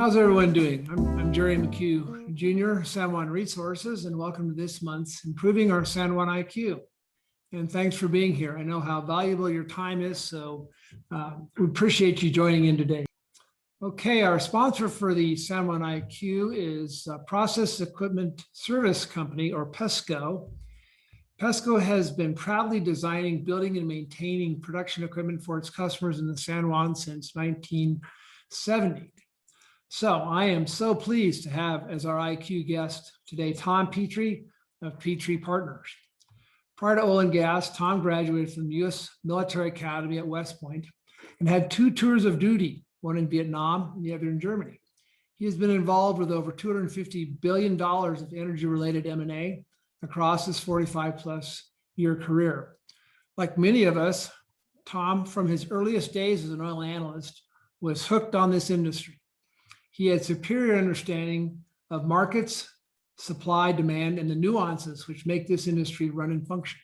How's everyone doing? I'm Jerry McHugh, Jr., San Juan Resources, and welcome to this month's Improving Our San Juan IQ. And thanks for being here. I know how valuable your time is, so we appreciate you joining in today. Okay, our sponsor for the San Juan IQ is Process Equipment Service Company, or PESCO. PESCO has been proudly designing, building, and maintaining production equipment for its customers in the San Juan since 1970. So I am so pleased to have as our IQ guest today, Tom Petrie of Petrie Partners. Prior to oil and gas, Tom graduated from the U.S. Military Academy at West Point and had 2 tours of duty, one in Vietnam and the other in Germany. He has been involved with over $250 billion of energy-related M&A across his 45-plus year career. Like many of us, Tom, from his earliest days as an oil analyst, was hooked on this industry. He had superior understanding of markets, supply, demand, and the nuances which make this industry run and function.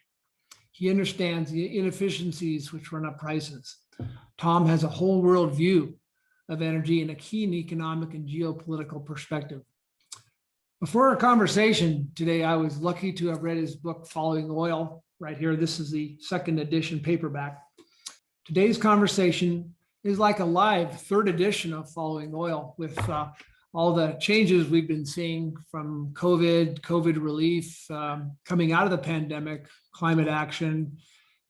He understands the inefficiencies which run up prices. Tom has a whole world view of energy and a keen economic and geopolitical perspective. Before our conversation today, I was lucky to have read his book, Following Oil, right here. This is the 2nd edition paperback. Today's conversation is like a live 3rd edition of Following Oil with all the changes we've been seeing from COVID relief, coming out of the pandemic, climate action,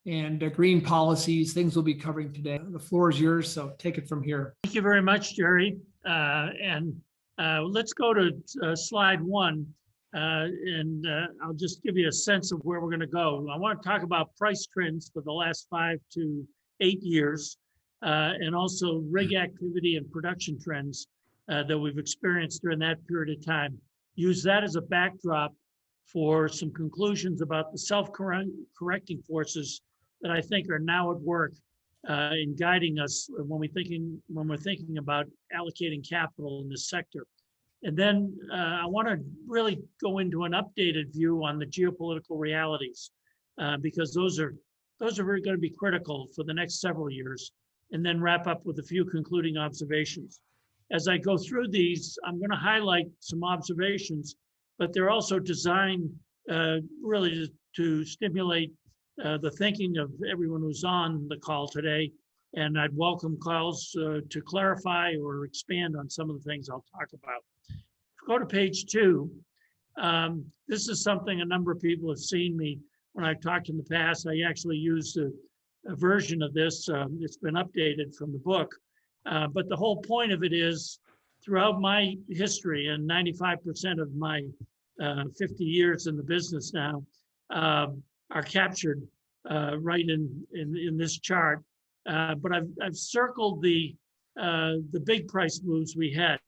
and green policies, things we'll be covering today. The floor is yours, so take it from here. Thank you very much, Jerry. Let's go to slide 1, and I'll just give you a sense of where we're going to go. I want to talk about price trends for the last 5 to 8 years, and also rig activity and production trends that we've experienced during that period of time. Use that as a backdrop for some conclusions about the self-correcting forces that I think are now at work in guiding us when we're thinking about allocating capital in this sector. And then I want to really go into an updated view on the geopolitical realities because those are going to be critical for the next several years, and then wrap up with a few concluding observations. As I go through these, I'm going to highlight some observations, but they're also designed really to stimulate the thinking of everyone who's on the call today. And I'd welcome calls to clarify or expand on some of the things I'll talk about. If you go to page 2, this is something a number of people have seen me when I've talked in the past. I actually used a version of this. It's been updated from the book. But the whole point of it is, throughout my history and 95% of my 50 years in the business now are captured right in this chart. But I've circled the big price moves we had.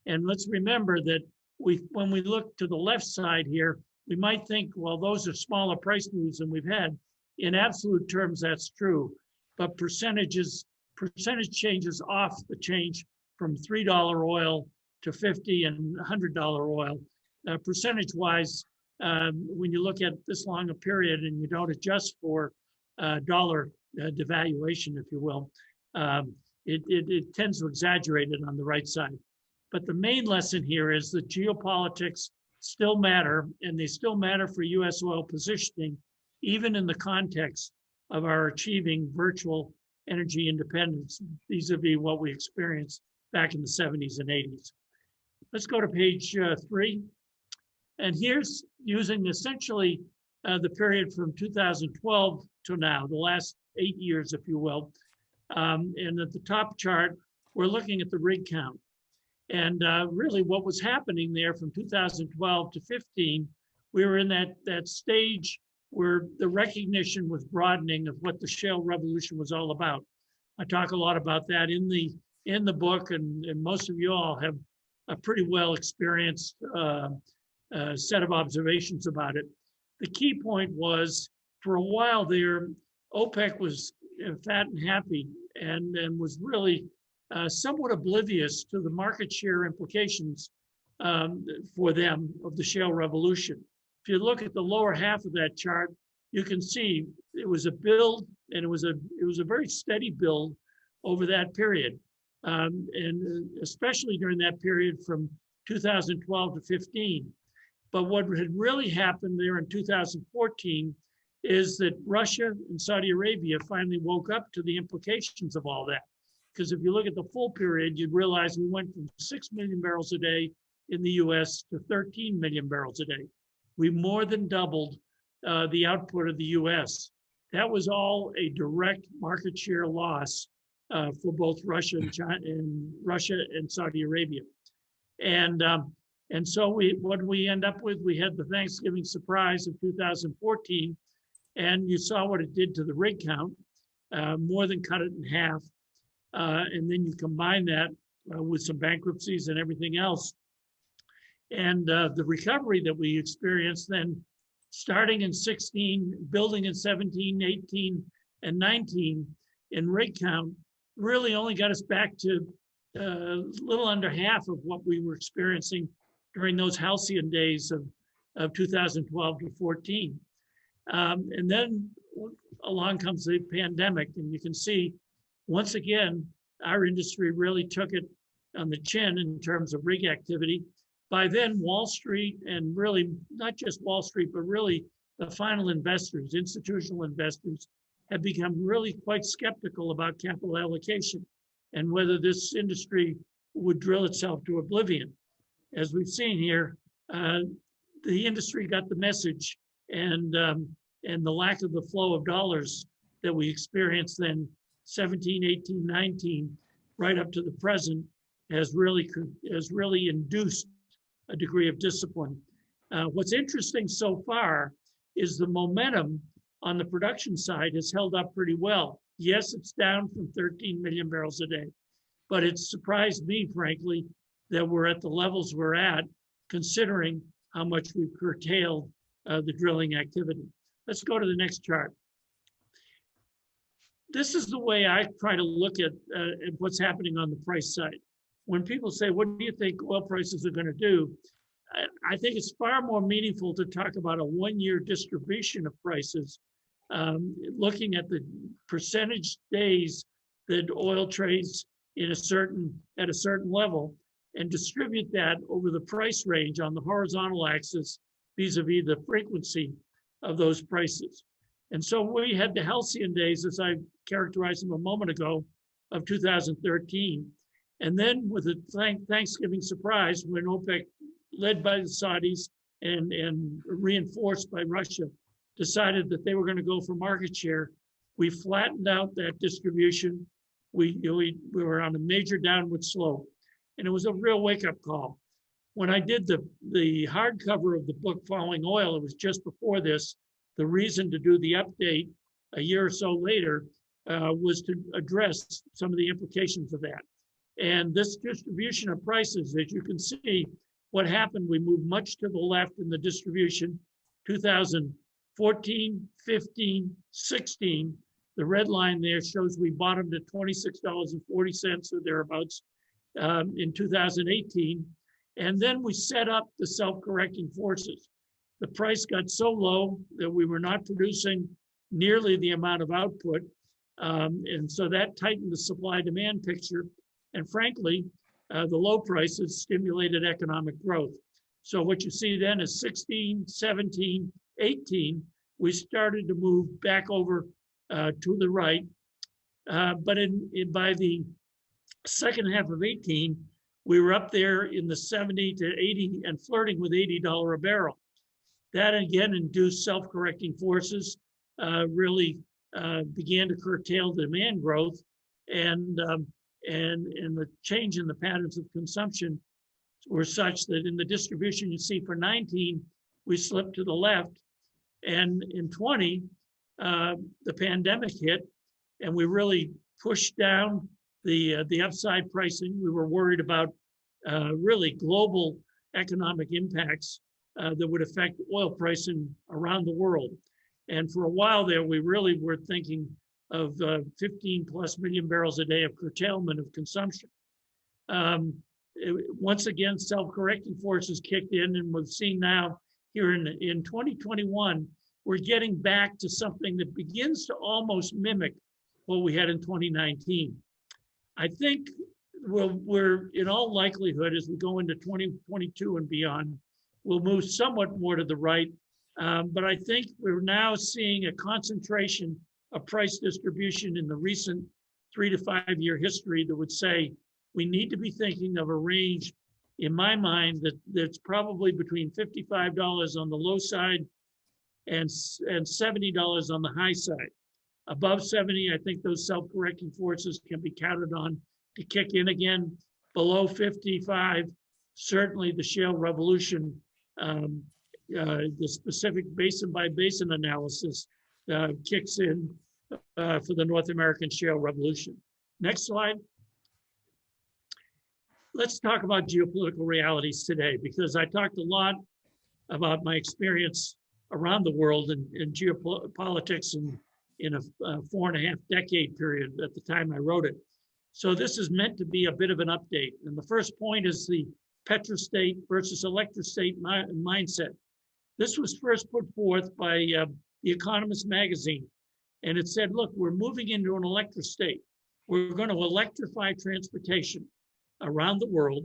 And let's remember that when we look to the left side here, we might think, well, those are smaller price moves than we've had. In absolute terms, that's true. But percentage changes off the change from $3 oil to $50 and $100 oil. Percentage-wise, when you look at this long a period and you don't adjust for dollar devaluation, if you will, it tends to exaggerate it on the right side. But the main lesson here is that geopolitics still matter, and they still matter for U.S. oil positioning, even in the context of our achieving virtual energy independence, vis-a-vis what we experienced back in the 70s and 80s. Let's go to page 3. And here's using essentially the period from 2012 to now, the last 8 years, if you will. And at the top chart, we're looking at the rig count. And really what was happening there from 2012 to 15, we were in that stage where the recognition was broadening of what the shale revolution was all about. I talk a lot about that in the book, and most of you all have a pretty well experienced set of observations about it. The key point was, for a while there, OPEC was fat and happy and was really somewhat oblivious to the market share implications for them of the shale revolution. If you look at the lower half of that chart, you can see it was a build, and it was a very steady build over that period. and especially during that period from 2012 to 15. But what had really happened there in 2014 is that Russia and Saudi Arabia finally woke up to the implications of all that. Because if you look at the full period, you'd realize we went from 6 million barrels a day in the US to 13 million barrels a day. We more than doubled the output of the US. That was all a direct market share loss for both Russia and China, and Russia and Saudi Arabia. And so what we end up with, we had the Thanksgiving surprise of 2014, and you saw what it did to the rig count, more than cut it in half. And then you combine that with some bankruptcies and everything else. And the recovery that we experienced then, starting in 16, building in 17, 18, and 19 in rig count, really only got us back to a little under half of what we were experiencing during those halcyon days of 2012 to 14. And then along comes the pandemic, and you can see, once again, our industry really took it on the chin in terms of rig activity. By then, Wall Street, and really not just Wall Street, but really the final investors, institutional investors, have become really quite skeptical about capital allocation and whether this industry would drill itself to oblivion. As we've seen here, the industry got the message, and the lack of the flow of dollars that we experienced then 17, 18, 19, right up to the present, has really induced a degree of discipline. What's interesting so far is the momentum on the production side has held up pretty well. Yes, it's down from 13 million barrels a day, but it surprised me, frankly, that we're at the levels we're at, considering how much we've curtailed the drilling activity. Let's go to the next chart. This is the way I try to look at what's happening on the price side. When people say, what do you think oil prices are going to do? I think it's far more meaningful to talk about a one-year distribution of prices, looking at the percentage days that oil trades at a certain level, and distribute that over the price range on the horizontal axis vis-a-vis the frequency of those prices. And so we had the halcyon days, as I characterized them a moment ago, of 2013. And then with the Thanksgiving surprise, when OPEC, led by the Saudis and reinforced by Russia, decided that they were going to go for market share, we flattened out that distribution. We were on a major downward slope, and it was a real wake-up call. When I did the hardcover of the book Following Oil, it was just before this. The reason to do the update a year or so later was to address some of the implications of that. And this distribution of prices, as you can see, what happened, we moved much to the left in the distribution. 2014, 15, 16, the red line there shows we bottomed at $26.40 or thereabouts in 2018. And then we set up the self-correcting forces. The price got so low that we were not producing nearly the amount of output. And so that tightened the supply-demand picture. And frankly, the low prices stimulated economic growth. So what you see then is 16, 17, 18, we started to move back over to the right. But by the second half of 18, we were up there in the 70 to 80 and flirting with $80 a barrel. That again induced self-correcting forces, really began to curtail demand growth, and the change in the patterns of consumption were such that in the distribution you see for 19, we slipped to the left, and in 20, the pandemic hit, and we really pushed down the upside pricing. We were worried about really global economic impacts that would affect oil pricing around the world. And for a while there, we really were thinking of 15 plus million barrels a day of curtailment of consumption. Once again, self-correcting forces kicked in, and we've seen now here in 2021, we're getting back to something that begins to almost mimic what we had in 2019. I think we're in all likelihood, as we go into 2022 and beyond, we'll move somewhat more to the right. But I think we're now seeing a concentration of price distribution in the recent 3 to 5 year history that would say we need to be thinking of a range, in my mind, that's probably between $55 on the low side and $70 on the high side. Above 70, I think those self-correcting forces can be counted on to kick in again. Below 55, certainly the shale revolution, the specific basin by basin analysis kicks in for the North American shale revolution. Next slide. Let's talk about geopolitical realities today, because I talked a lot about my experience around the world in geopolitics and in a 4.5 decade period at the time I wrote it. So this is meant to be a bit of an update. And the first point is the petrostate versus electrostate mindset. This was first put forth by The Economist magazine. And it said, look, we're moving into an electrostate. We're going to electrify transportation around the world.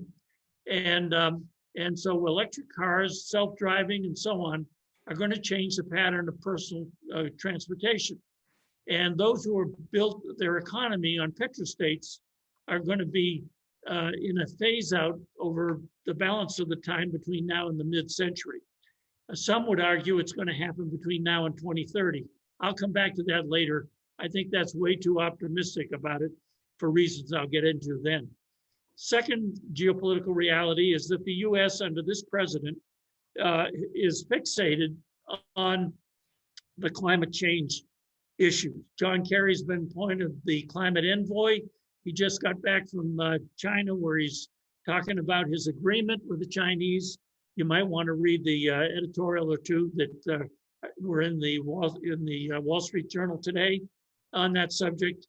And so electric cars, self-driving, and so on are going to change the pattern of personal transportation. And those who have built their economy on petrostates are going to be in a phase out over the balance of the time between now and the mid-century. Some would argue it's going to happen between now and 2030. I'll come back to that later. I think that's way too optimistic about it for reasons I'll get into then. Second geopolitical reality is that the US under this president is fixated on the climate change issues. John Kerry's been appointed the climate envoy. He just got back from China, where he's talking about his agreement with the Chinese. You might want to read the editorial or two that were in the Wall Street Journal today on that subject.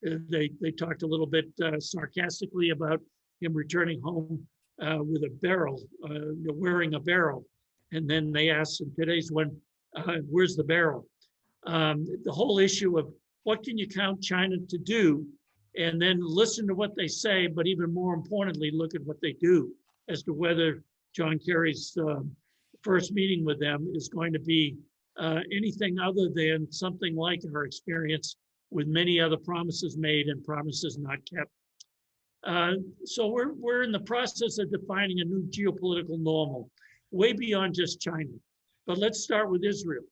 They talked a little bit sarcastically about him returning home with a barrel, wearing a barrel. And then they asked in today's one, where's the barrel? The whole issue of what can you count China to do, and then listen to what they say, but even more importantly, look at what they do as to whether John Kerry's first meeting with them is going to be anything other than something like our experience with many other promises made and promises not kept. So we're in the process of defining a new geopolitical normal, way beyond just China. But let's start with Israel.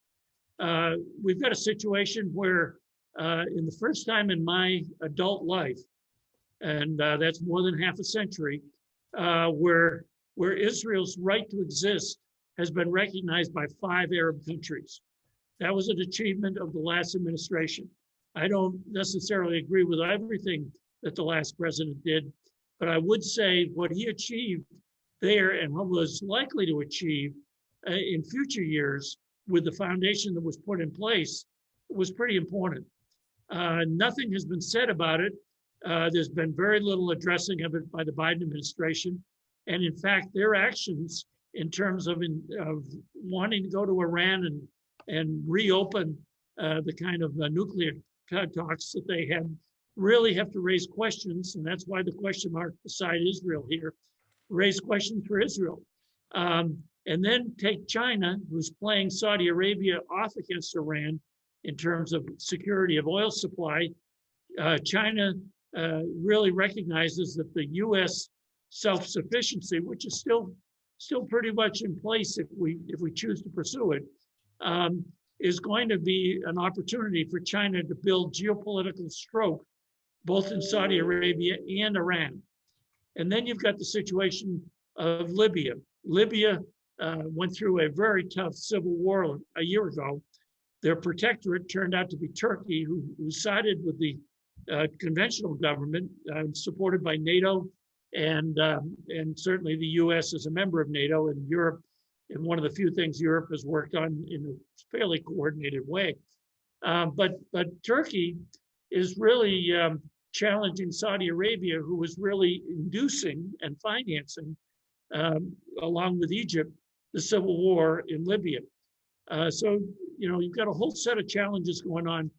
We've got a situation where in the first time in my adult life, and that's more than half a century, where Israel's right to exist has been recognized by 5 Arab countries. That was an achievement of the last administration. I don't necessarily agree with everything that the last president did, but I would say what he achieved there and what was likely to achieve in future years with the foundation that was put in place was pretty important. Nothing has been said about it. There's been very little addressing of it by the Biden administration. And in fact, their actions in terms of wanting to go to Iran and reopen the kind of nuclear talks that they had really have to raise questions. And that's why the question mark beside Israel here, raise questions for Israel. And then take China, who's playing Saudi Arabia off against Iran in terms of security of oil supply. China really recognizes that the U.S. self-sufficiency, which is still pretty much in place if we choose to pursue it, is going to be an opportunity for China to build geopolitical stroke, both in Saudi Arabia and Iran. And then you've got the situation of Libya. Libya went through a very tough civil war a year ago. Their protectorate turned out to be Turkey, who sided with the conventional government, supported by NATO, and certainly the U.S. as a member of NATO, and Europe. And one of the few things Europe has worked on in a fairly coordinated way. But Turkey is really challenging Saudi Arabia, who was really inducing and financing, along with Egypt, the civil war in Libya. So, you've got a whole set of challenges going on.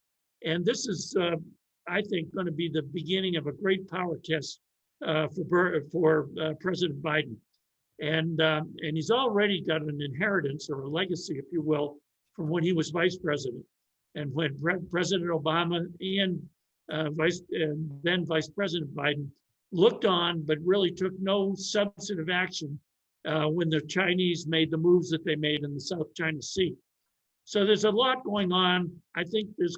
And this is I think, going to be the beginning of a great power test for President Biden. And he's already got an inheritance or a legacy, if you will, from when he was vice president. And when President Obama and then Vice President Biden looked on, but really took no substantive action when the Chinese made the moves that they made in the South China Sea. So there's a lot going on. I think these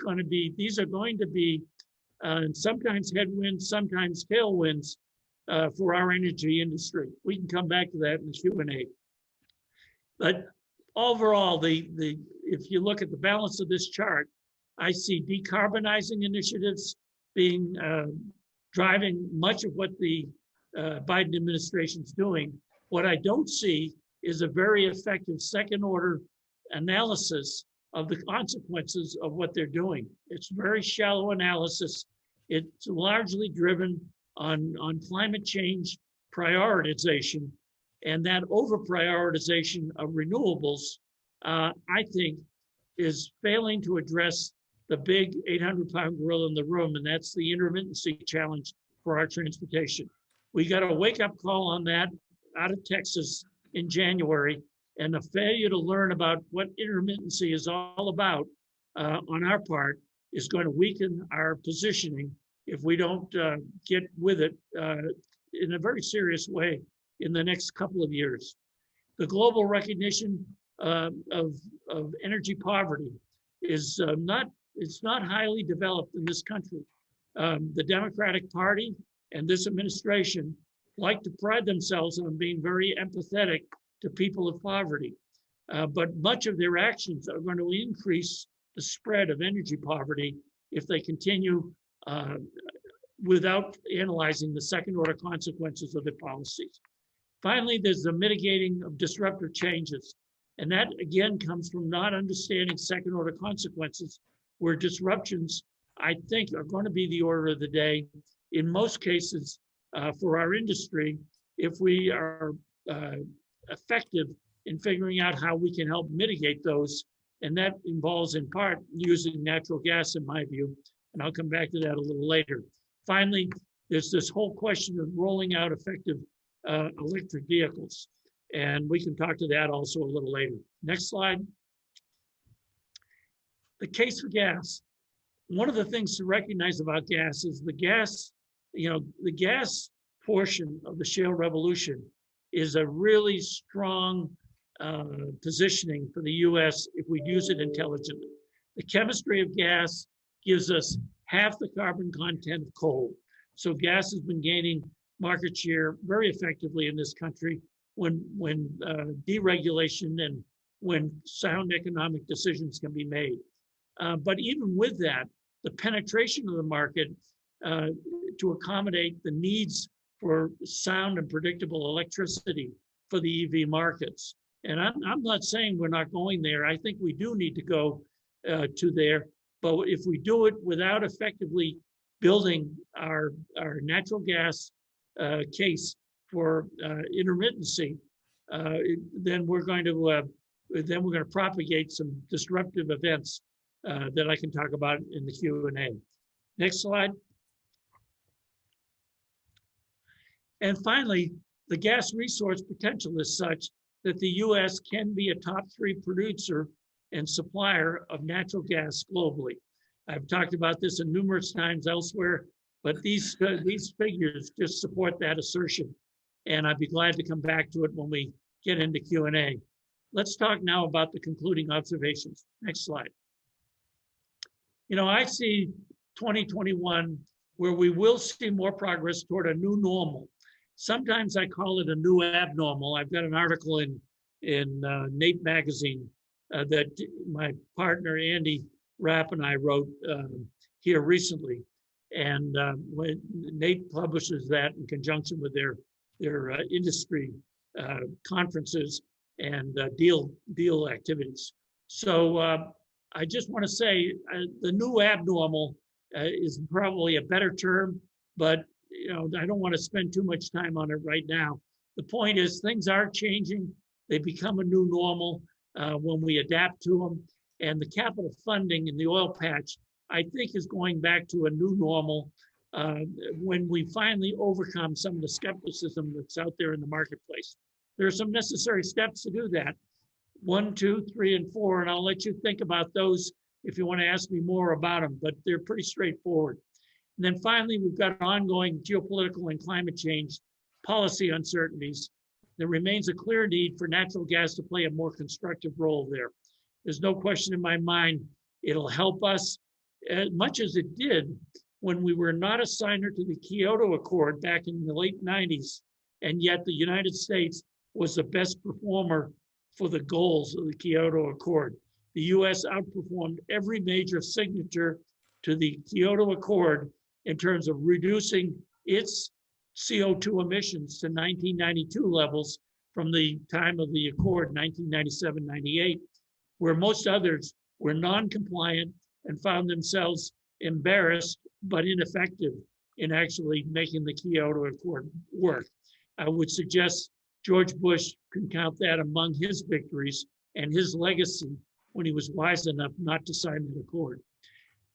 are going to be sometimes headwinds, sometimes tailwinds for our energy industry. We can come back to that in the Q&A. But overall, if you look at the balance of this chart, I see decarbonizing initiatives being driving much of what the Biden administration is doing. What I don't see is a very effective second order analysis of the consequences of what they're doing. It's very shallow analysis. It's largely driven on climate change prioritization, and that over prioritization of renewables, I think, is failing to address the big 800-pound gorilla in the room, and that's the intermittency challenge for our transportation. We got a wake-up call on that out of Texas in January, and the failure to learn about what intermittency is all about on our part is going to weaken our positioning if we don't get with it in a very serious way in the next couple of years. The global recognition of energy poverty is not highly developed in this country. The Democratic Party and this administration like to pride themselves on being very empathetic to people of poverty. But much of their actions are going to increase the spread of energy poverty if they continue without analyzing the second order consequences of their policies. Finally, there's the mitigating of disruptive changes. And that again comes from not understanding second order consequences, where disruptions, I think, are going to be the order of the day in most cases for our industry if we are effective in figuring out how we can help mitigate those. And that involves in part using natural gas, in my view. And I'll come back to that a little later. Finally, there's this whole question of rolling out effective electric vehicles. And we can talk to that also a little later. Next slide. The case for gas. One of the things to recognize about gas is the gas portion of the shale revolution is a really strong positioning for the US if we use it intelligently. The chemistry of gas gives us half the carbon content of coal. So gas has been gaining market share very effectively in this country when deregulation and when sound economic decisions can be made. But even with that, the penetration of the market to accommodate the needs for sound and predictable electricity for the EV markets. And I'm not saying we're not going there. I think we do need to go to there. But if we do it without effectively building our natural gas case for intermittency, then we're going to propagate some disruptive events that I can talk about in the Q&A. Next slide. And finally, the gas resource potential is such that the US can be a top 3 producer and supplier of natural gas globally. I've talked about this numerous times elsewhere, but these figures just support that assertion. And I'd be glad to come back to it when we get into Q&A. Let's talk now about the concluding observations. Next slide. You know, I see 2021 where we will see more progress toward a new normal. Sometimes I call it a new abnormal. I've got an article in Nate magazine that my partner Andy Rapp and I wrote here recently, and when Nate publishes that in conjunction with their industry conferences and deal activities. So I just want to say the new abnormal is probably a better term, but you know, I don't want to spend too much time on it right now. The point is things are changing. They become a new normal when we adapt to them. And the capital funding in the oil patch I think is going back to a new normal when we finally overcome some of the skepticism that's out there in the marketplace. There are some necessary steps to do that. 1, 2, 3, and 4, and I'll let you think about those if you want to ask me more about them, but they're pretty straightforward. And then finally, we've got ongoing geopolitical and climate change policy uncertainties. There remains a clear need for natural gas to play a more constructive role there. There's no question in my mind it'll help us as much as it did when we were not a signer to the Kyoto Accord back in the late 90s, and yet the United States was the best performer for the goals of the Kyoto Accord. The US outperformed every major signature to the Kyoto Accord in terms of reducing its CO2 emissions to 1992 levels from the time of the Accord, 1997-98, where most others were non-compliant and found themselves embarrassed but ineffective in actually making the Kyoto Accord work. I would suggest George Bush can count that among his victories and his legacy when he was wise enough not to sign the accord.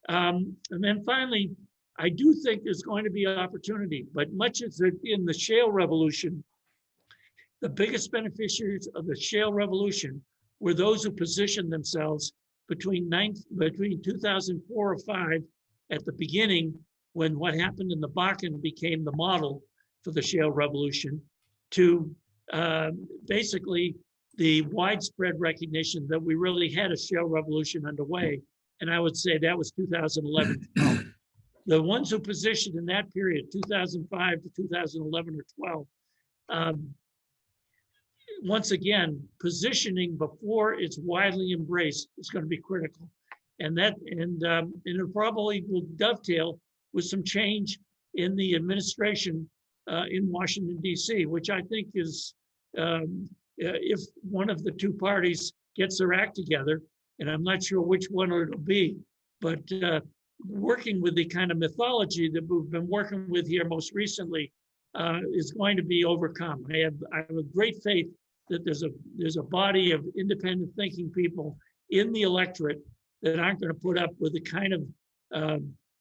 And then finally, I do think there's going to be an opportunity, but much as in the shale revolution, the biggest beneficiaries of the shale revolution were those who positioned themselves between 2004 or 5 at the beginning, when what happened in the Bakken became the model for the shale revolution, to basically the widespread recognition that we really had a shale revolution underway. And I would say that was 2011. The ones who positioned in that period, 2005 to 2011 or 12, once again, positioning before it's widely embraced is going to be critical. And it probably will dovetail with some change in the administration in Washington, D.C., which I think is, if one of the two parties gets their act together, and I'm not sure which one it'll be, but working with the kind of mythology that we've been working with here most recently is going to be overcome. I have a great faith that there's a body of independent thinking people in the electorate that aren't going to put up with the kind of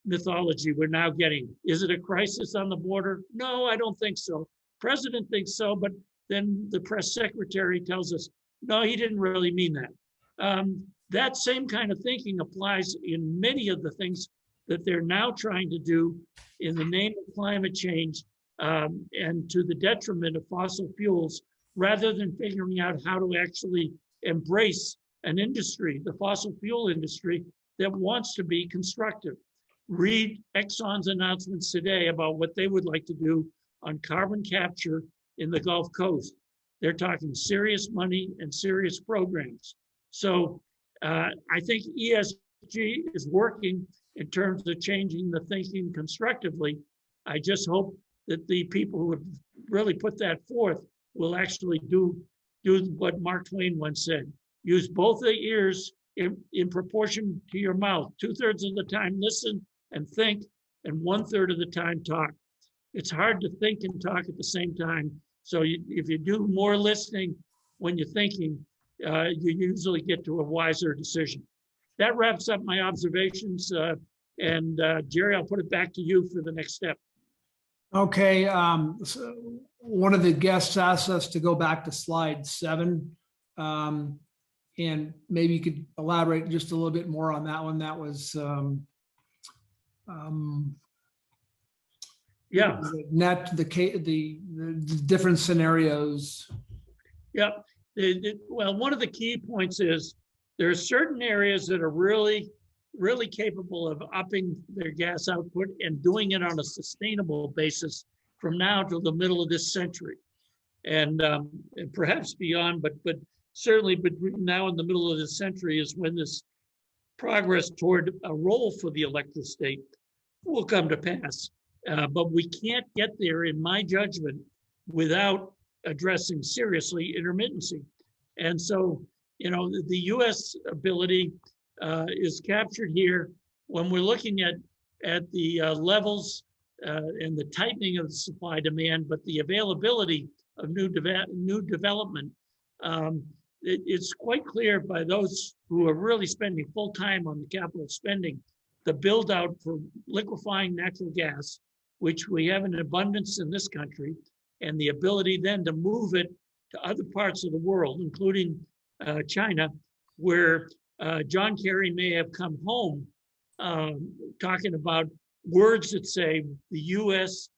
mythology we're now getting. Is it a crisis on the border? No, I don't think so. President thinks so, but then the press secretary tells us, no, he didn't really mean that. That same kind of thinking applies in many of the things that they're now trying to do in the name of climate change and to the detriment of fossil fuels, rather than figuring out how to actually embrace an industry, the fossil fuel industry, that wants to be constructive. Read Exxon's announcements today about what they would like to do on carbon capture in the Gulf Coast. They're talking serious money and serious programs. So I think ESG is working in terms of changing the thinking constructively. I just hope that the people who have really put that forth will actually do what Mark Twain once said: use both the ears in proportion to your mouth. 2/3 of the time listen and think, and 1/3 of the time talk. It's hard to think and talk at the same time. So if you do more listening when you're thinking, you usually get to a wiser decision. That wraps up my observations. And Jerry, I'll put it back to you for the next step. Okay. So one of the guests asked us to go back to slide 7. And maybe you could elaborate just a little bit more on that one. That was yeah, the different scenarios. Yeah. Well, one of the key points is there are certain areas that are really capable of upping their gas output and doing it on a sustainable basis from now till the middle of this century, and perhaps beyond. But certainly between now and the middle of this century is when this progress toward a role for the electric state will come to pass. But we can't get there, in my judgment, without addressing seriously intermittency. And so, the U.S. ability is captured here when we're looking at the levels and the tightening of the supply demand, but the availability of new development. It's quite clear by those who are really spending full time on the capital spending the build out for liquefying natural gas, which we have in abundance in this country, and the ability then to move it to other parts of the world, including China, where John Kerry may have come home talking about words that say the US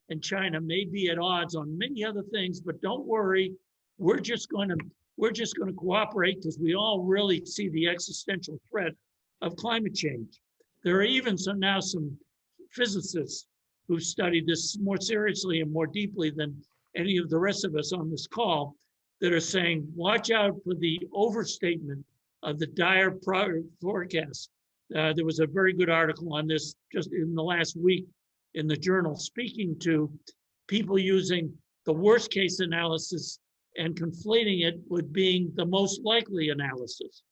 and China may be at odds on many other things, but don't worry, we're just going to cooperate because we all really see the existential threat of climate change. There are even some physicists who've studied this more seriously and more deeply than any of the rest of us on this call that are saying, watch out for the overstatement of the dire forecast. There was a very good article on this just in the last week in the journal, speaking to people using the worst case analysis and conflating it with being the most likely analysis.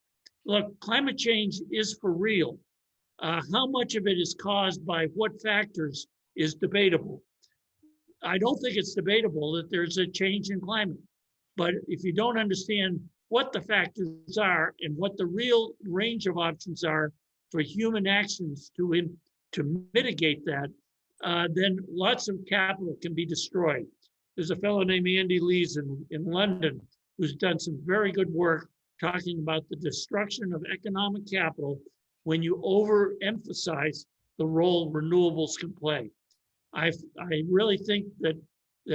Look, climate change is for real. How much of it is caused by what factors is debatable. I don't think it's debatable that there's a change in climate. But if you don't understand what the factors are and what the real range of options are for human actions to mitigate that, then lots of capital can be destroyed. There's a fellow named Andy Lees in London who's done some very good work talking about the destruction of economic capital when you overemphasize the role renewables can play. I really think that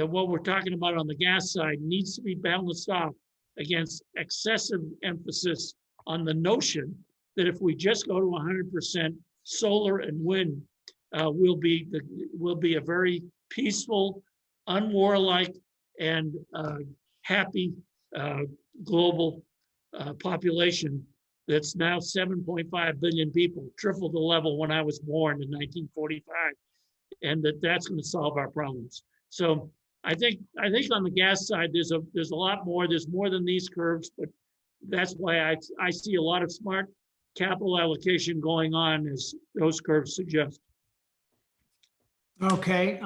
what we're talking about on the gas side needs to be balanced off against excessive emphasis on the notion that if we just go to 100% solar and wind, we'll be a very peaceful, unwarlike, and happy global population that's now 7.5 billion people, triple the level when I was born in 1945, and that's going to solve our problems. So I think on the gas side, there's a lot more. There's more than these curves, but that's why I see a lot of smart capital allocation going on, as those curves suggest. Okay.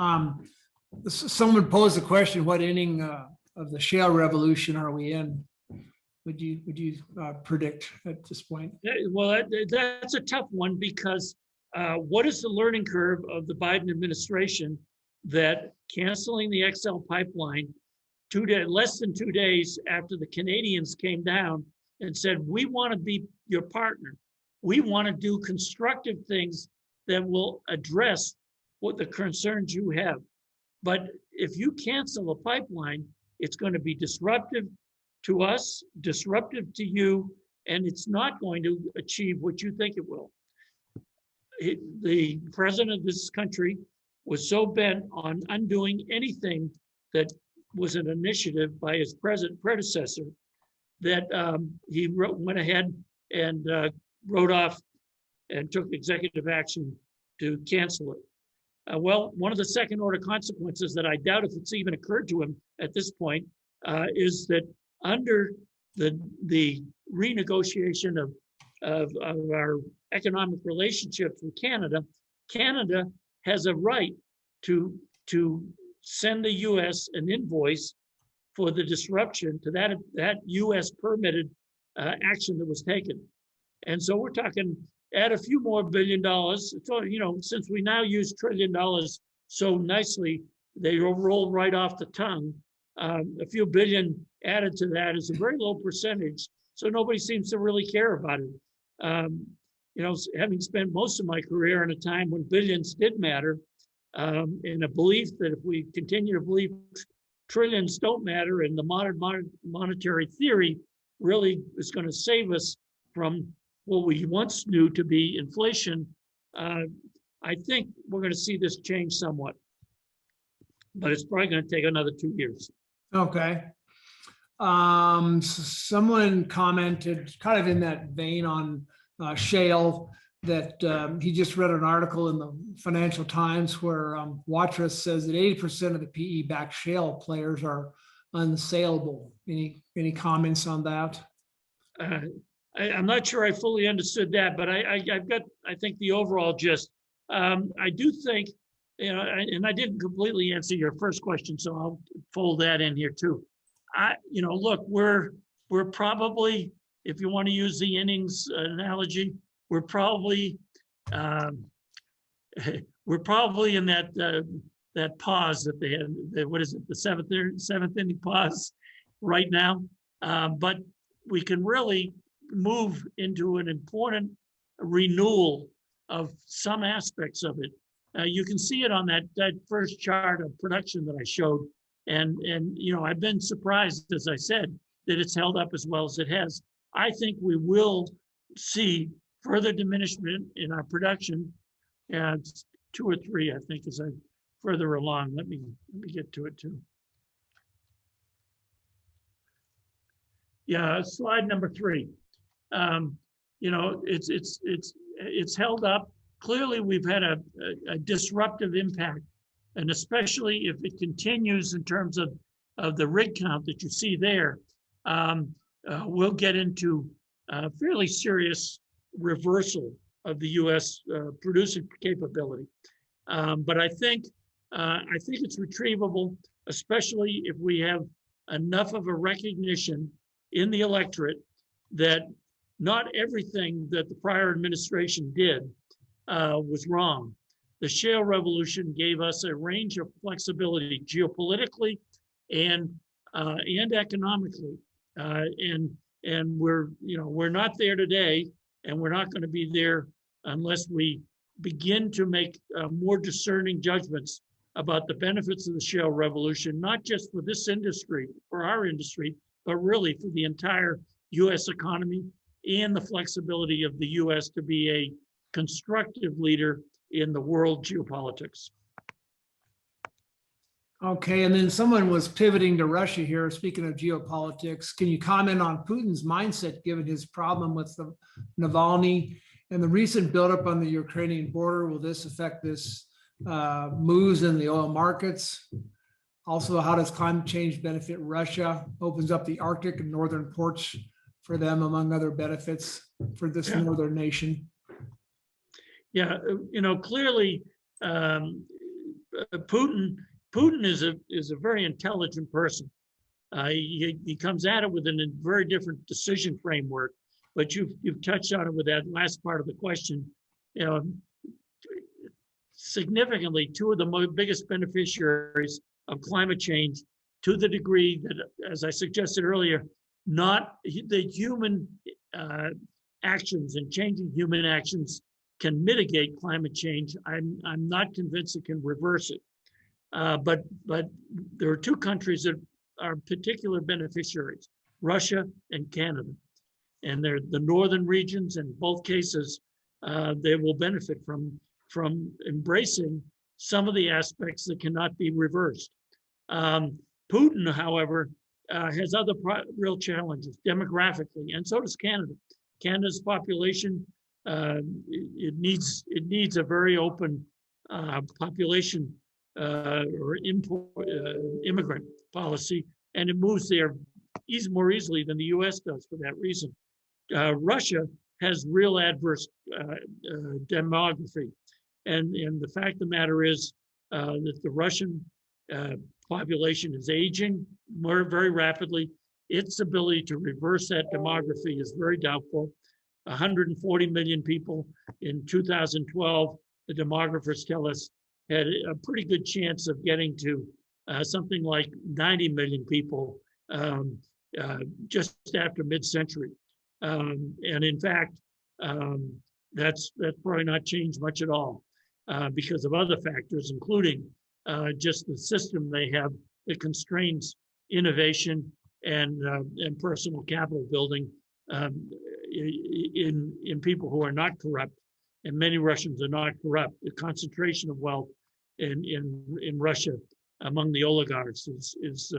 Someone posed the question, what inning of the shale revolution are we in? Would you predict at this point? Well, that's a tough one because what is the learning curve of the Biden administration that canceling the XL pipeline less than 2 days after the Canadians came down and said, we want to be your partner. We want to do constructive things that will address what the concerns you have. But if you cancel a pipeline, it's going to be disruptive to us, disruptive to you, and it's not going to achieve what you think it will. The president of this country was so bent on undoing anything that was an initiative by his predecessor that he went ahead and wrote off and took executive action to cancel it. Well, one of the second order consequences that I doubt if it's even occurred to him at this point is that under the renegotiation of our economic relationships with Canada, Canada has a right to send the U.S. an invoice for the disruption to that U.S. permitted action that was taken. And so we're talking add a few more $1 billion. So, since we now use $1 trillion so nicely, they roll right off the tongue. A few billion added to that is a very low percentage. So nobody seems to really care about it. Having spent most of my career in a time when billions did matter, in a belief that if we continue to believe trillions don't matter and the modern monetary theory really is going to save us from what we once knew to be inflation, I think we're going to see this change somewhat. But it's probably going to take another 2 years. Okay. Someone commented kind of in that vein on shale that he just read an article in the Financial Times where Watrous says that 80% of the PE-backed shale players are unsaleable. Any comments on that? I'm not sure I fully understood that, but I've got, I think, the overall gist. I do think, and I didn't completely answer your first question, so I'll fold that in here too. Look, we're probably, if you want to use the innings analogy, we're probably um, we're probably in that pause that they had. What is it? The seventh inning pause right now. But we can really move into an important renewal of some aspects of it. You can see it on that first chart of production that I showed. And I've been surprised, as I said, that it's held up as well as it has. I think we will see further diminishment in our production. It's 2 or 3, I think, as I further along. Let me get to it too. Yeah, slide number 3. It's held up. Clearly, we've had a disruptive impact, and especially if it continues in terms of the rig count that you see there, we'll get into a fairly serious reversal of the U.S. Producing capability. But I think it's retrievable, especially if we have enough of a recognition in the electorate that not everything that the prior administration did was wrong. The shale revolution gave us a range of flexibility geopolitically and economically, and we're not there today, and we're not going to be there unless we begin to make more discerning judgments about the benefits of the shale revolution, not just for this industry, for our industry, but really for the entire U.S. economy and the flexibility of the U.S. to be a constructive leader in the world geopolitics. Okay, and then someone was pivoting to Russia here. Speaking of geopolitics, can you comment on Putin's mindset given his problem with the Navalny and the recent buildup on the Ukrainian border? Will this affect this moves in the oil markets? Also, how does climate change benefit Russia? Opens up the Arctic and northern ports for them, among other benefits for this northern nation. Yeah, clearly, Putin is a very intelligent person. He comes at it with a very different decision framework. But you've touched on it with that last part of the question. Significantly, 2 of the biggest beneficiaries of climate change, to the degree that, as I suggested earlier, not the human actions and changing human actions can mitigate climate change. I'm not convinced it can reverse it. But there are 2 countries that are particular beneficiaries: Russia and Canada. And they're the northern regions. In both cases, they will benefit from embracing some of the aspects that cannot be reversed. Putin, however, has other real challenges demographically, and so does Canada. Canada's population, it needs a very open population or immigrant policy, and it moves there more easily than the U.S. does for that reason. Russia has real adverse demography, and the fact of the matter is that the Russian population is aging very rapidly. Its ability to reverse that demography is very doubtful. 140 million people in 2012, the demographers tell us, had a pretty good chance of getting to something like 90 million people just after mid-century. And in fact, that's probably not changed much at all because of other factors, including just the system they have that constrains innovation and personal capital building in people who are not corrupt. And many Russians are not corrupt. The concentration of wealth in Russia among the oligarchs is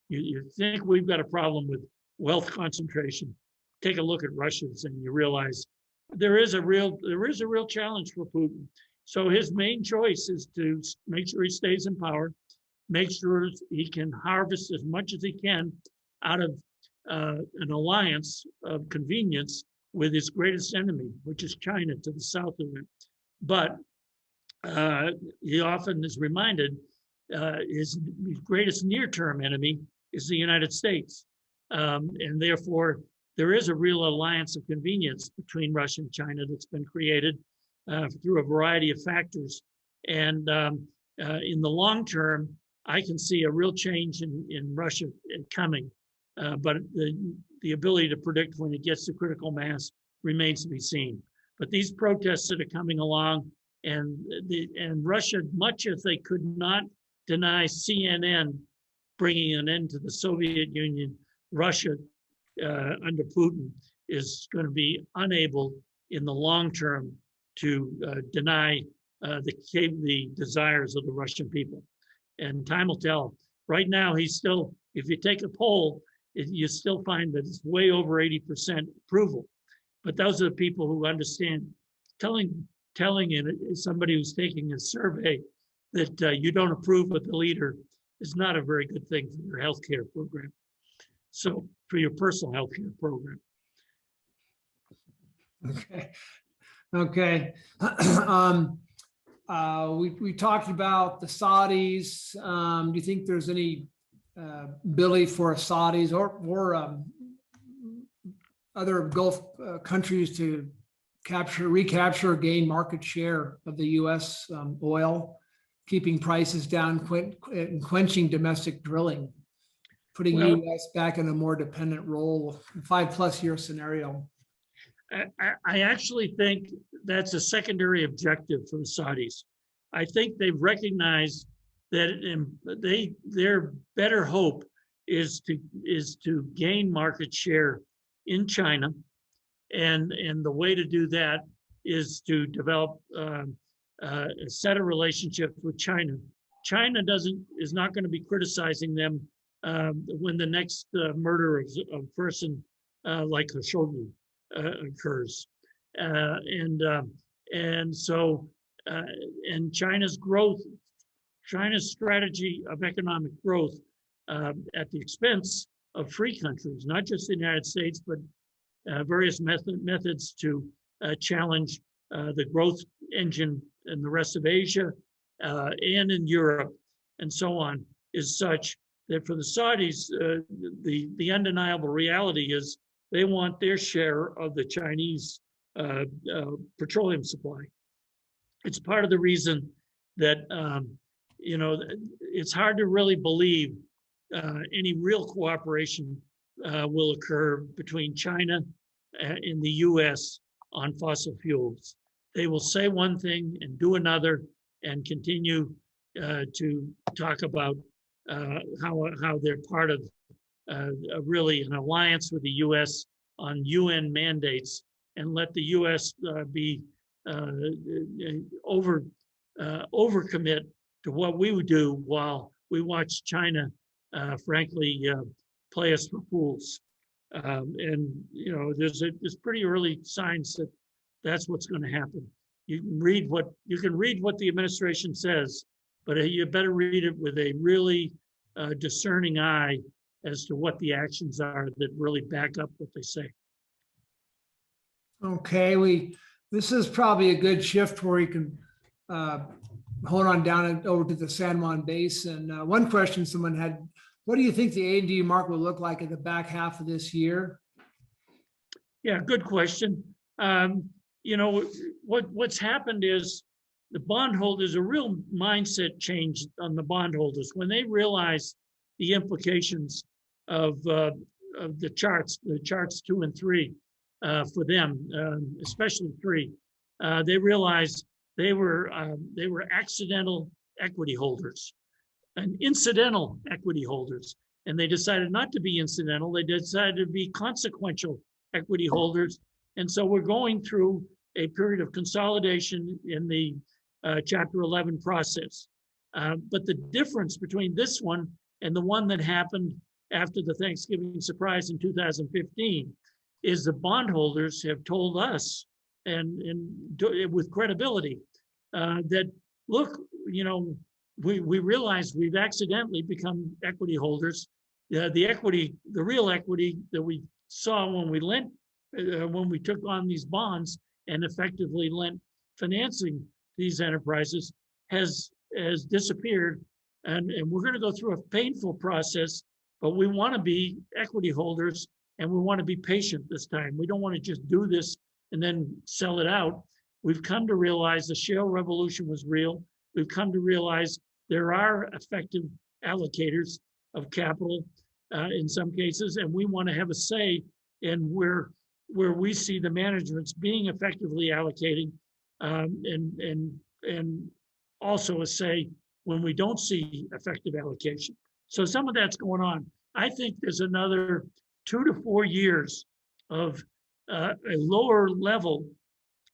you think we've got a problem with wealth concentration. Take a look at Russia's and you realize there is a real challenge for Putin. So his main choice is to make sure he stays in power, make sure he can harvest as much as he can out of an alliance of convenience with his greatest enemy, which is China to the south of him. But he often is reminded his greatest near-term enemy is the United States. And therefore, there is a real alliance of convenience between Russia and China that's been created. through a variety of factors. And in the long term, I can see a real change in Russia coming. But the ability to predict when it gets to critical mass remains to be seen. But these protests that are coming along, and Russia, much as they could not deny CNN bringing an end to the Soviet Union, Russia under Putin is going to be unable in the long term to deny the desires of the Russian people. And time will tell. Right now, he's still, if you take a poll, you still find that it's way over 80% approval. But those are the people who understand. Telling somebody who's taking a survey that you don't approve of the leader is not a very good thing for your healthcare program. So for your personal healthcare program. Okay. We talked about the Saudis. Do you think there's any ability for Saudis or other Gulf countries to recapture, or gain market share of the U.S. Oil, keeping prices down, quenching domestic drilling, putting U.S. back in a more dependent role, 5+ year scenario? I actually think that's a secondary objective for the Saudis. I think they've recognized that their better hope is to gain market share in China, and the way to do that is to develop a set of relationships with China. China is not going to be criticizing them when the next murder of a person like Khashoggi occurs, and China's growth, China's strategy of economic growth at the expense of free countries, not just the United States, but various methods to challenge the growth engine in the rest of Asia and in Europe and so on, is such that for the Saudis, the undeniable reality is they want their share of the Chinese petroleum supply. It's part of the reason that, it's hard to really believe any real cooperation will occur between China and the US on fossil fuels. They will say one thing and do another and continue to talk about how they're part of really an alliance with the US on UN mandates, and let the US be overcommit to what we would do while we watch China, frankly, play us for fools. There's pretty early signs that that's what's going to happen. You can read what the administration says, but you better read it with a really discerning eye as to what the actions are that really back up what they say. Okay, this is probably a good shift where you can hold on down and over to the San Juan Basin. One question someone had: what do you think the A&D market will look like in the back half of this year? Yeah, good question. What's happened is the bondholders, a real mindset change on the bondholders when they realize the implications of the charts 2 and 3 for them, especially 3. They realized they were accidental equity holders and incidental equity holders, and they decided not to be incidental. They decided to be consequential equity holders, and so we're going through a period of consolidation in the Chapter 11 process. But the difference between this one and the one that happened after the Thanksgiving surprise in 2015 is the bondholders have told us, and with credibility, that look, we realize we've accidentally become equity holders. The real equity that we saw when we lent, when we took on these bonds and effectively lent financing these enterprises has disappeared, and we're going to go through a painful process. But we want to be equity holders, and we want to be patient this time. We don't want to just do this and then sell it out. We've come to realize the shale revolution was real. We've come to realize there are effective allocators of capital in some cases, and we want to have a say in where we see the managements being effectively allocating, and also a say when we don't see effective allocation. So some of that's going on. I think there's another 2 to 4 years of a lower level,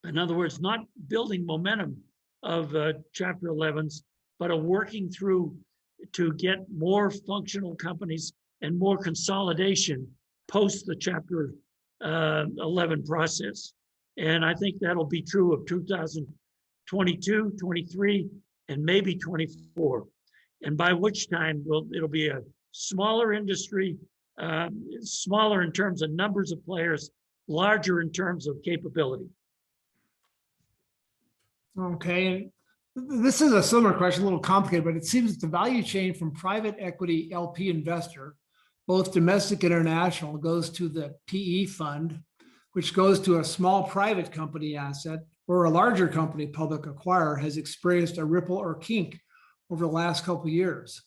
in other words, not building momentum of Chapter 11s, but a working through to get more functional companies and more consolidation post the Chapter 11 process. And I think that'll be true of 2022, 23, and maybe 24. And by which time it'll be a smaller industry, smaller in terms of numbers of players, larger in terms of capability. Okay. This is a similar question, a little complicated, but it seems that the value chain from private equity LP investor, both domestic and international, goes to the PE fund, which goes to a small private company asset, or a larger company public acquirer has experienced a ripple or kink over the last couple of years.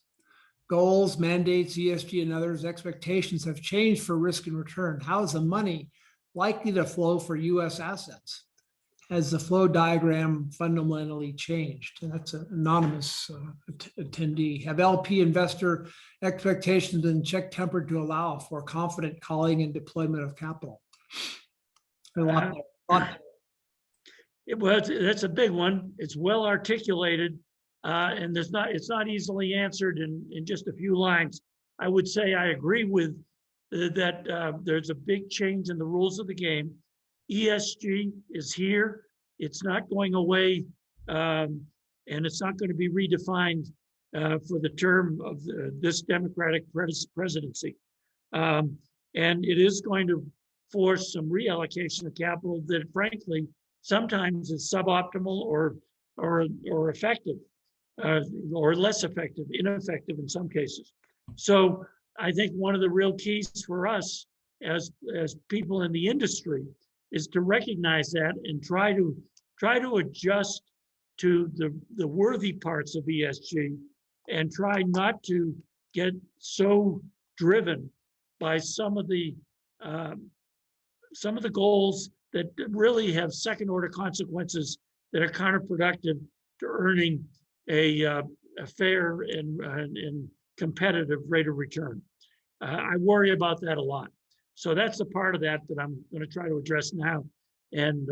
Goals, mandates, ESG, and others, expectations have changed for risk and return. How is the money likely to flow for U.S. assets? Has the flow diagram fundamentally changed? And that's an anonymous attendee. Have LP investor expectations been check tempered to allow for confident calling and deployment of capital? That's a big one. It's well articulated, and it's not easily answered in just a few lines. I would say I agree with that. There's a big change in the rules of the game. ESG is here. It's not going away, and it's not going to be redefined for the term of this Democratic presidency. And it is going to force some reallocation of capital that, frankly, sometimes is suboptimal or effective, or less effective, ineffective in some cases. So I think one of the real keys for us as people in the industry is to recognize that and try to adjust to the worthy parts of ESG, and try not to get so driven by some of the goals that really have second order consequences that are counterproductive to earning a fair and competitive rate of return. I worry about that a lot. So that's the part of that I'm going to try to address now. And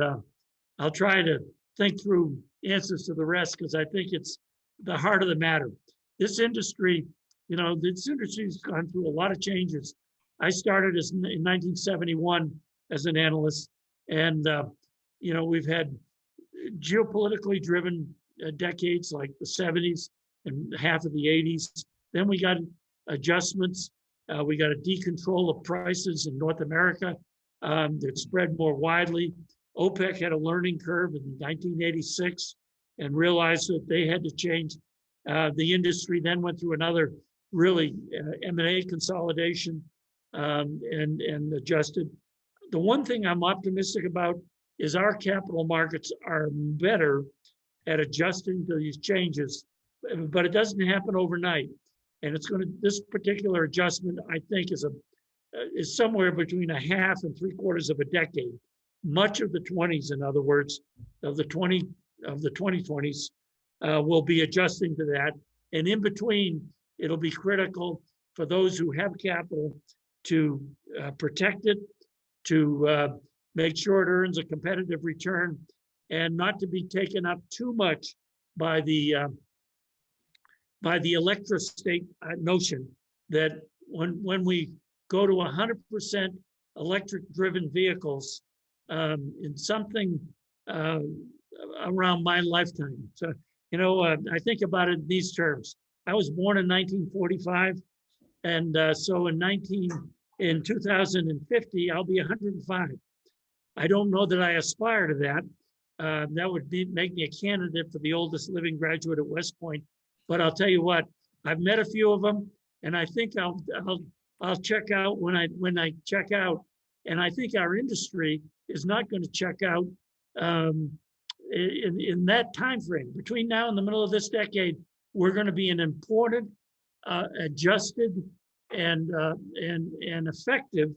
I'll try to think through answers to the rest, because I think it's the heart of the matter. This industry, has gone through a lot of changes. I started in 1971 as an analyst, and we've had geopolitically driven decades like the 70s and half of the 80s. Then we got adjustments. We got a decontrol of prices in North America that spread more widely. OPEC had a learning curve in 1986 and realized that they had to change. The industry then went through another really M&A consolidation and adjusted. The one thing I'm optimistic about is our capital markets are better at adjusting to these changes, but it doesn't happen overnight. And this particular adjustment, I think, is somewhere between a half and 3/4 of a decade. Much of the 20s, in other words, of the 2020s, will be adjusting to that. And in between, it'll be critical for those who have capital to protect it, to make sure it earns a competitive return, and not to be taken up too much by the electrostate notion that when we go to 100% electric-driven vehicles in something around my lifetime. So, I think about it in these terms. I was born in 1945, and so in 2050, I'll be 105. I don't know that I aspire to that. That would make me a candidate for the oldest living graduate at West Point. But I'll tell you what, I've met a few of them, and I think I'll check out when I check out. And I think our industry is not going to check out in that time frame, between now and the middle of this decade, we're going to be an important, adjusted, and effective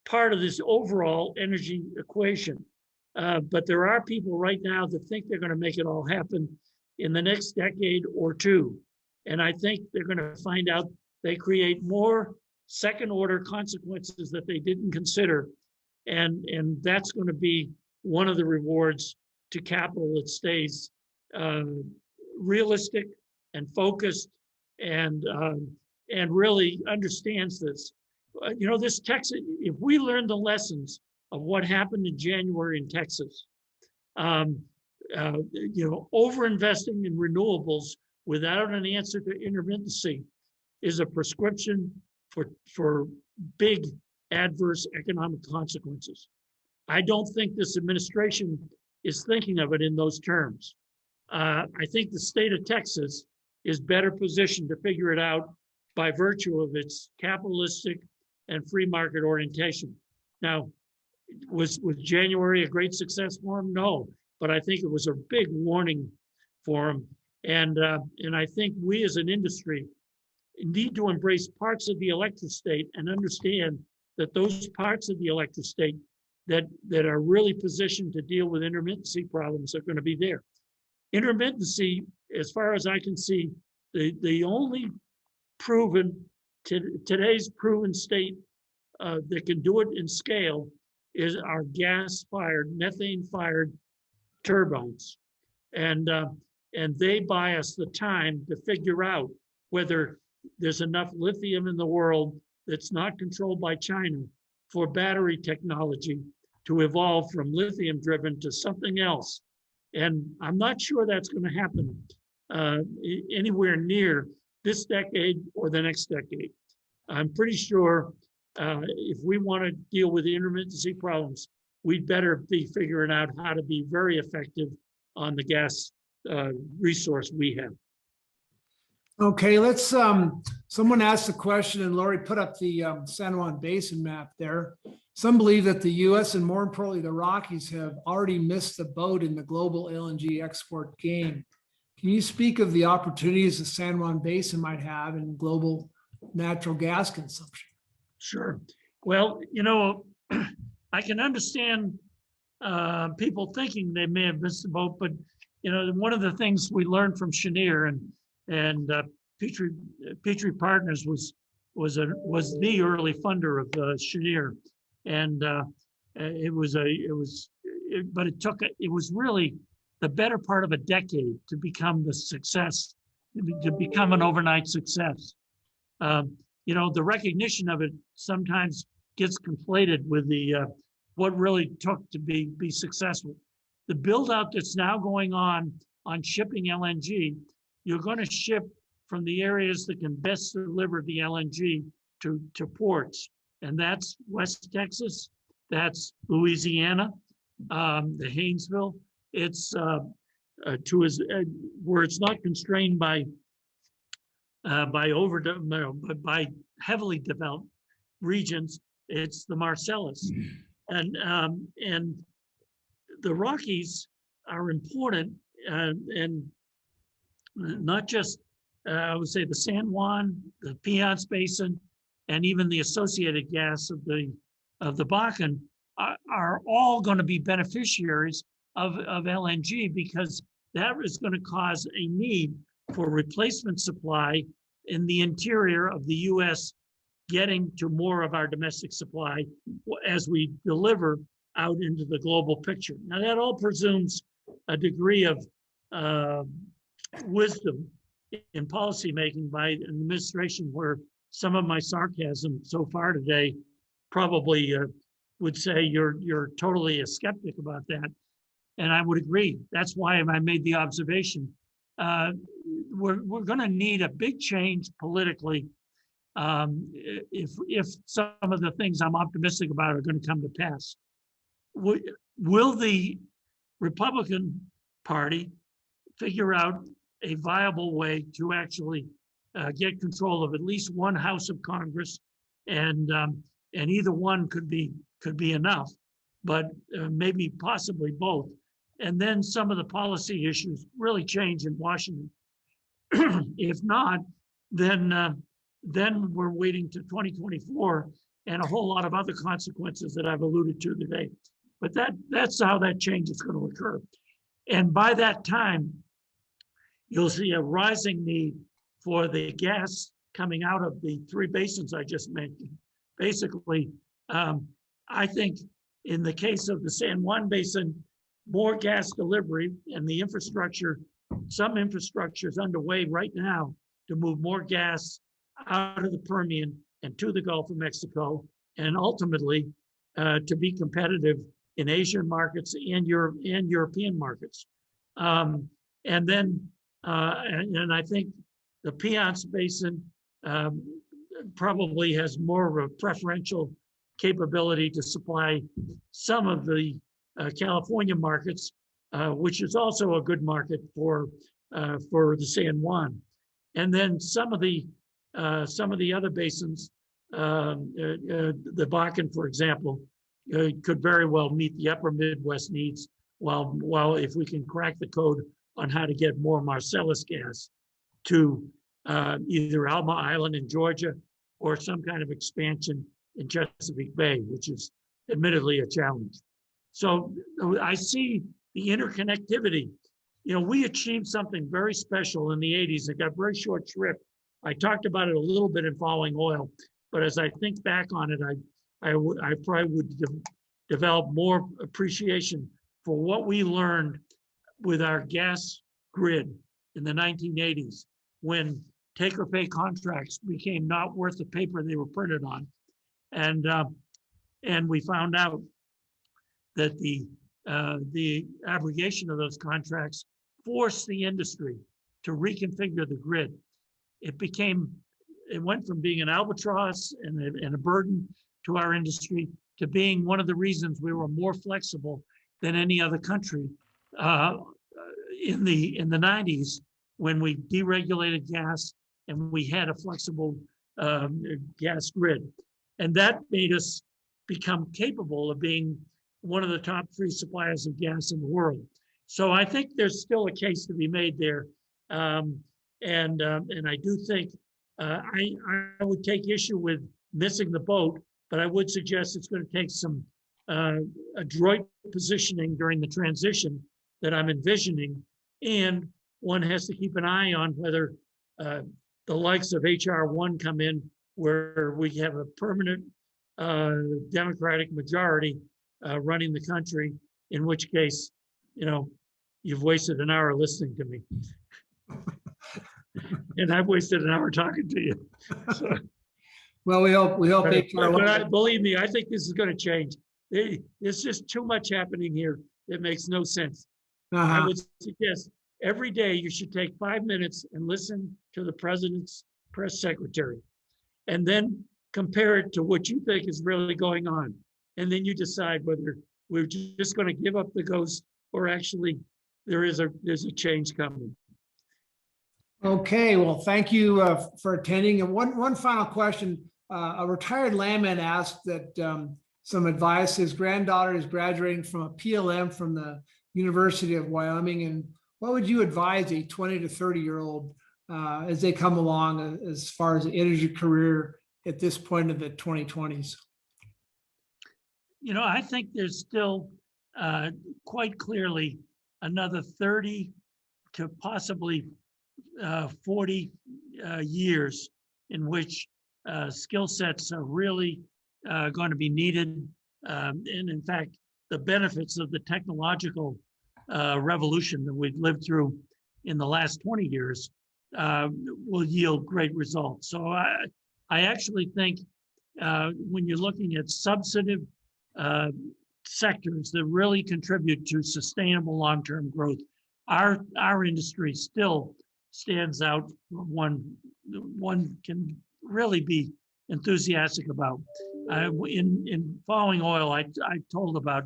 part of this overall energy equation. But there are people right now that think they're going to make it all happen in the next decade or two. And I think they're going to find out they create more second order consequences that they didn't consider. And that's going to be one of the rewards to capital that stays realistic and focused and really understands this. This Texas, if we learn the lessons of what happened in January in Texas, over-investing in renewables without an answer to intermittency is a prescription for big adverse economic consequences. I don't think this administration is thinking of it in those terms. I think the state of Texas is better positioned to figure it out by virtue of its capitalistic and free market orientation. Now, was January a great success for them? No, but I think it was a big warning for them. And I think we as an industry need to embrace parts of the electric state and understand that those parts of the electric state that are really positioned to deal with intermittency problems are going to be there. Intermittency, as far as I can see, the only today's proven state that can do it in scale is our gas-fired, methane-fired turbines. And they buy us the time to figure out whether there's enough lithium in the world that's not controlled by China for battery technology to evolve from lithium-driven to something else. And I'm not sure that's going to happen anywhere near this decade or the next decade. I'm pretty sure if we want to deal with the intermittency problems, we'd better be figuring out how to be very effective on the gas resource we have. Okay, let's, someone asked a question and Lori put up the San Juan Basin map there. Some believe that the US and more importantly, the Rockies have already missed the boat in the global LNG export game. Can you speak of the opportunities the San Juan Basin might have in global natural gas consumption? Sure. Well, I can understand people thinking they may have missed the boat, but one of the things we learned from Cheniere and Petrie Partners was the early funder of Cheniere, and it was really the better part of a decade to become the success, to become an overnight success. The recognition of it sometimes gets conflated with the what really took to be successful. The build out that's now going on shipping LNG, you're going to ship from the areas that can best deliver the LNG to ports. And that's West Texas, that's Louisiana, the Haynesville. It's where it's not constrained by heavily developed regions. It's the Marcellus, and the Rockies are important, and not just I would say the San Juan, the Piceance Basin, and even the associated gas of the Bakken are all going to be beneficiaries of LNG, because that is going to cause a need for replacement supply in the interior of the U.S., getting to more of our domestic supply as we deliver out into the global picture. Now, that all presumes a degree of wisdom in policymaking by an administration where some of my sarcasm so far today probably would say you're totally a skeptic about that. And I would agree. That's why I made the observation. We're going to need a big change politically if some of the things I'm optimistic about are going to come to pass. Will the Republican Party figure out a viable way to actually get control of at least one house of Congress, and either one could be enough, but maybe possibly both, and then some of the policy issues really change in Washington. If not, then we're waiting to 2024 and a whole lot of other consequences that I've alluded to today. But that's how that change is going to occur. And by that time, you'll see a rising need for the gas coming out of the three basins I just mentioned. Basically, I think in the case of the San Juan Basin, more gas delivery and the infrastructure, some infrastructure is underway right now to move more gas out of the Permian and to the Gulf of Mexico, and ultimately to be competitive in Asian markets and European markets. And I think the Piceance Basin probably has more of a preferential capability to supply some of the California markets, which is also a good market for the San Juan. And then some of the other basins, the Bakken, for example, could very well meet the upper Midwest needs. While if we can crack the code on how to get more Marcellus gas to either Alma Island in Georgia or some kind of expansion in Chesapeake Bay, which is admittedly a challenge. So I see the interconnectivity. You know, we achieved something very special in the 80s. It got very short shrift. I talked about it a little bit in Following Oil, but as I think back on it, I probably would develop more appreciation for what we learned with our gas grid in the 1980s, when take-or-pay contracts became not worth the paper they were printed on, and we found out that the abrogation of those contracts forced the industry to reconfigure the grid. It went from being an albatross and a burden to our industry to being one of the reasons we were more flexible than any other country in the 90s, when we deregulated gas and we had a flexible gas grid. And that made us become capable of being one of the top 3 suppliers of gas in the world. So I think there's still a case to be made there. And I do think I would take issue with missing the boat, but I would suggest it's going to take some adroit positioning during the transition that I'm envisioning. And one has to keep an eye on whether the likes of HR1 come in, where we have a permanent Democratic majority running the country, in which case, you know, you've wasted an hour listening to me. And I've wasted an hour talking to you. So, Well, we hope but believe me, I think this is going to change. There's just too much happening here that makes no sense. I would suggest every day you should take 5 minutes and listen to the president's press secretary, and then compare it to what you think is really going on. And then you decide whether we're just going to give up the ghost, or actually there's a change coming. Okay, well, thank you for attending. And one final question. A retired landman asked that some advice. His granddaughter is graduating from a PLM from the University of Wyoming. And what would you advise a 20 to 30-year-old as they come along as far as the energy career at this point of the 2020s? You know, I think there's still quite clearly another 30 to possibly 40 years in which skill sets are really going to be needed. And in fact, the benefits of the technological revolution that we've lived through in the last 20 years will yield great results. So I actually think when you're looking at substantive sectors that really contribute to sustainable long-term growth, our industry still stands out. One can really be enthusiastic about. In Following Oil, I told about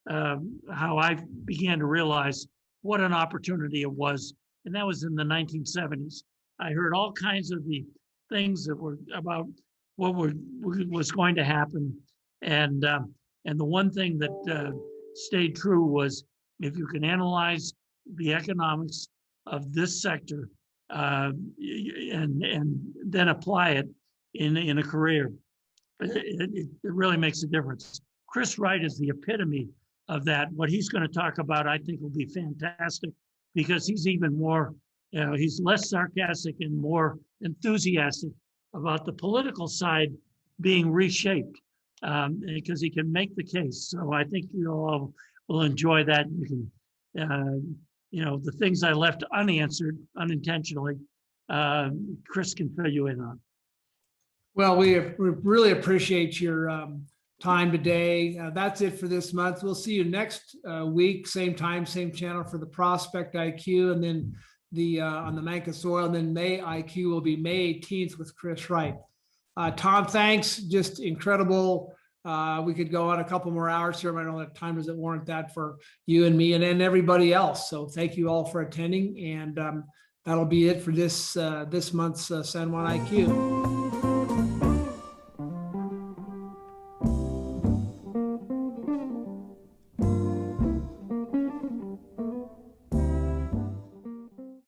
how I began to realize what an opportunity it was, and that was in the 1970s. I heard all kinds of the things that were about what was going to happen, and the one thing that stayed true was if you can analyze the economics of this sector and then apply it in a career, it really makes a difference. Chris Wright is the epitome of that. What he's going to talk about, I think, will be fantastic because he's even more, he's less sarcastic and more enthusiastic about the political side being reshaped because he can make the case. So I think you all will enjoy that. You can, the things I left unanswered unintentionally, Chris can fill you in on. Well, we really appreciate your time today. That's it for this month. We'll see you next week, same time, same channel for the Prospect IQ, and then on the Manka soil, and then May IQ will be May 18th with Chris Wright. Tom, thanks. Just incredible. We could go on a couple more hours here, but I don't have time doesn't warrant that for you and me and everybody else. So thank you all for attending, and that'll be it for this month's San Juan IQ.